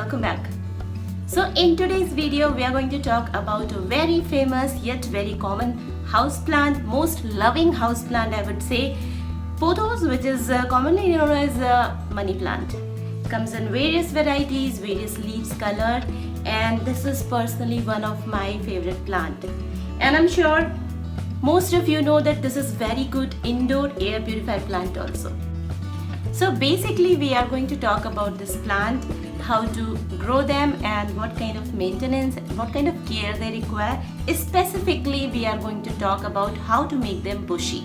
welcome back. So in today's video we are going to talk about a very famous yet very common houseplant, most loving houseplant I would say, pothos, which is commonly known as money plant. It comes in various varieties, various leaves, color, and this is personally one of my favorite plant. And I'm sure most of you know that this is very good indoor air purifier plant also. So basically we are going to talk about this plant, how to grow them and what kind of maintenance, what kind of care they require. Specifically we are going to talk about how to make them bushy.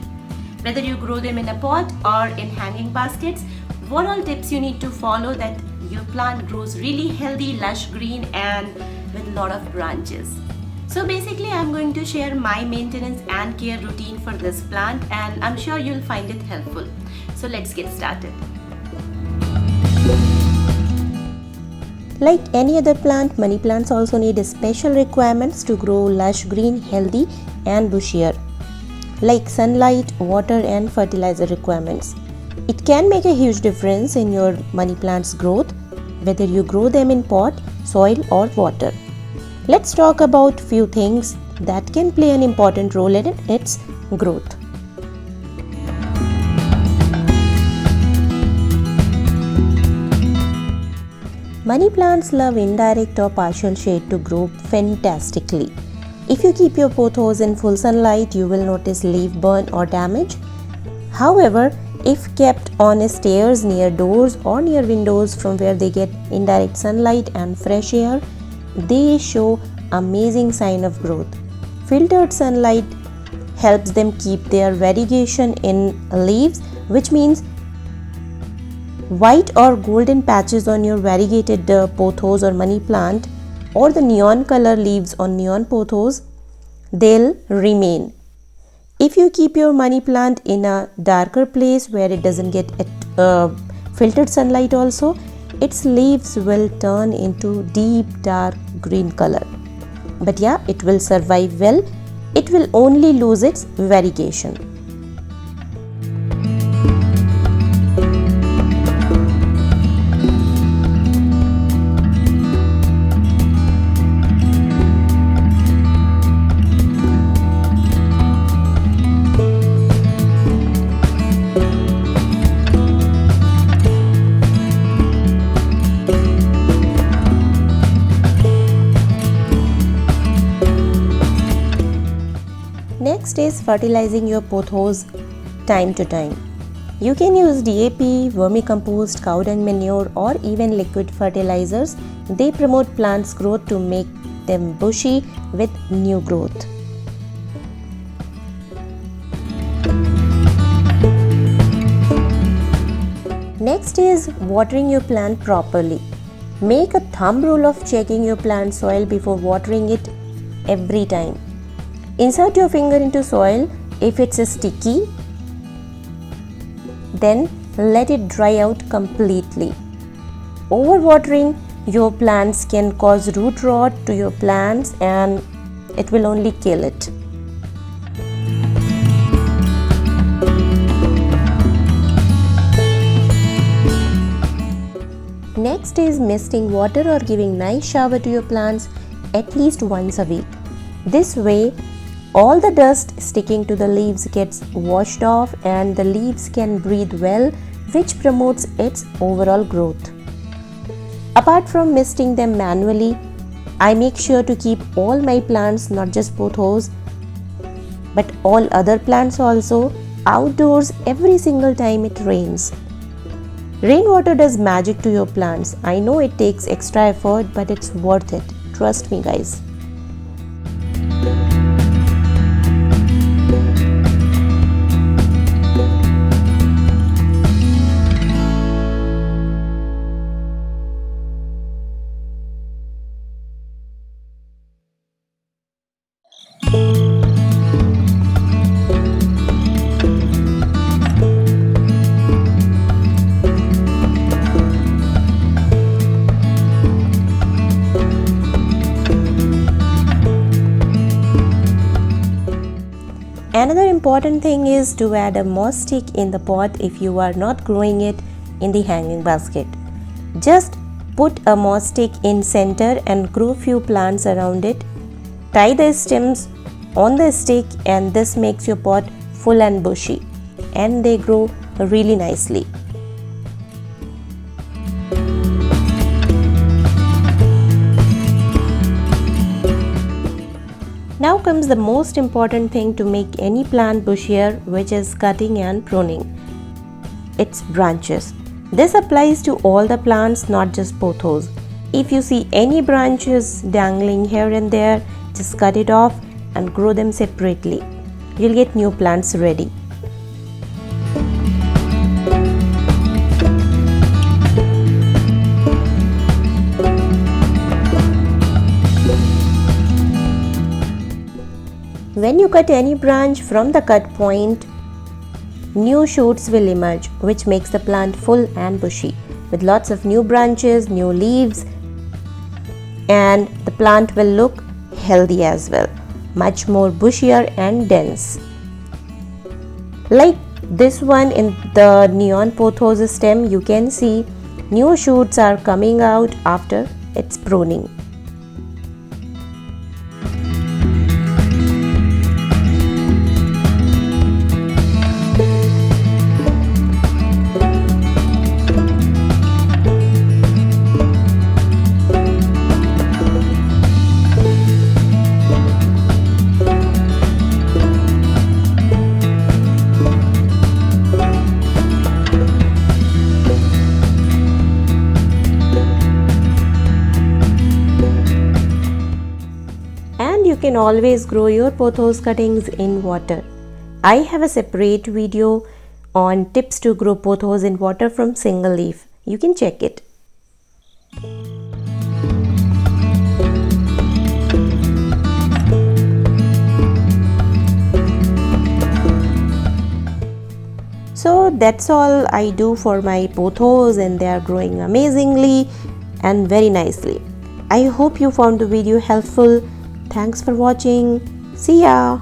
Whether you grow them in a pot or in hanging baskets, what all tips you need to follow that your plant grows really healthy, lush green and with a lot of branches. So basically I'm going to share my maintenance and care routine for this plant and I'm sure you'll find it helpful. So let's get started. Like any other plant, money plants also need special requirements to grow lush green, healthy and bushier, like sunlight, water and fertilizer requirements. It can make a huge difference in your money plant's growth, whether you grow them in pot, soil or water. Let's talk about few things that can play an important role in its growth. Money plants love indirect or partial shade to grow fantastically. If you keep your pothos in full sunlight, you will notice leaf burn or damage. However, if kept on stairs near doors or near windows from where they get indirect sunlight and fresh air, they show amazing sign of growth. Filtered sunlight helps them keep their variegation in leaves, which means white or golden patches on your variegated pothos or money plant or the neon color leaves on neon pothos, they'll remain. If you keep your money plant in a darker place where it doesn't get filtered sunlight also, its leaves will turn into deep dark green color. But yeah, it will survive well. It will only lose its variegation. Next is fertilizing your pothos time to time. You can use DAP, vermicompost, cow dung manure or even liquid fertilizers. They promote plants' growth to make them bushy with new growth. Next is watering your plant properly. Make a thumb rule of checking your plant soil before watering it every time. Insert your finger into soil. If it's sticky, then let it dry out completely. Overwatering your plants can cause root rot to your plants and it will only kill it. Next is misting water or giving nice shower to your plants at least once a week. This way, all the dust sticking to the leaves gets washed off and the leaves can breathe well, which promotes its overall growth. Apart from misting them manually, I make sure to keep all my plants, not just pothos, but all other plants also, outdoors every single time it rains. Rainwater does magic to your plants. I know it takes extra effort, but it's worth it. Trust me, guys. Another important thing is to add a moss stick in the pot if you are not growing it in the hanging basket. Just Put a moss stick in center and grow few plants around it. Tie the stems on the stick and this makes your pot full and bushy, and they grow really nicely. Now comes the most important thing to make any plant bushier, which is cutting and pruning. Its branches. This applies to all the plants, not just pothos. If you see any branches dangling here and there, just cut it off and grow them separately. You'll get new plants ready. When you cut any branch from the cut point, new shoots will emerge, which makes the plant full and bushy with lots of new branches, new leaves, and the plant will look healthy as well, much more bushier and dense. Like this one in the neon pothos stem, you can see new shoots are coming out after its pruning. You can always grow your pothos cuttings in water. I have a separate video on tips to grow pothos in water from single leaf. You can check it. So that's all I do for my pothos, and they are growing amazingly and very nicely. I hope you found the video helpful. Thanks for watching. See ya.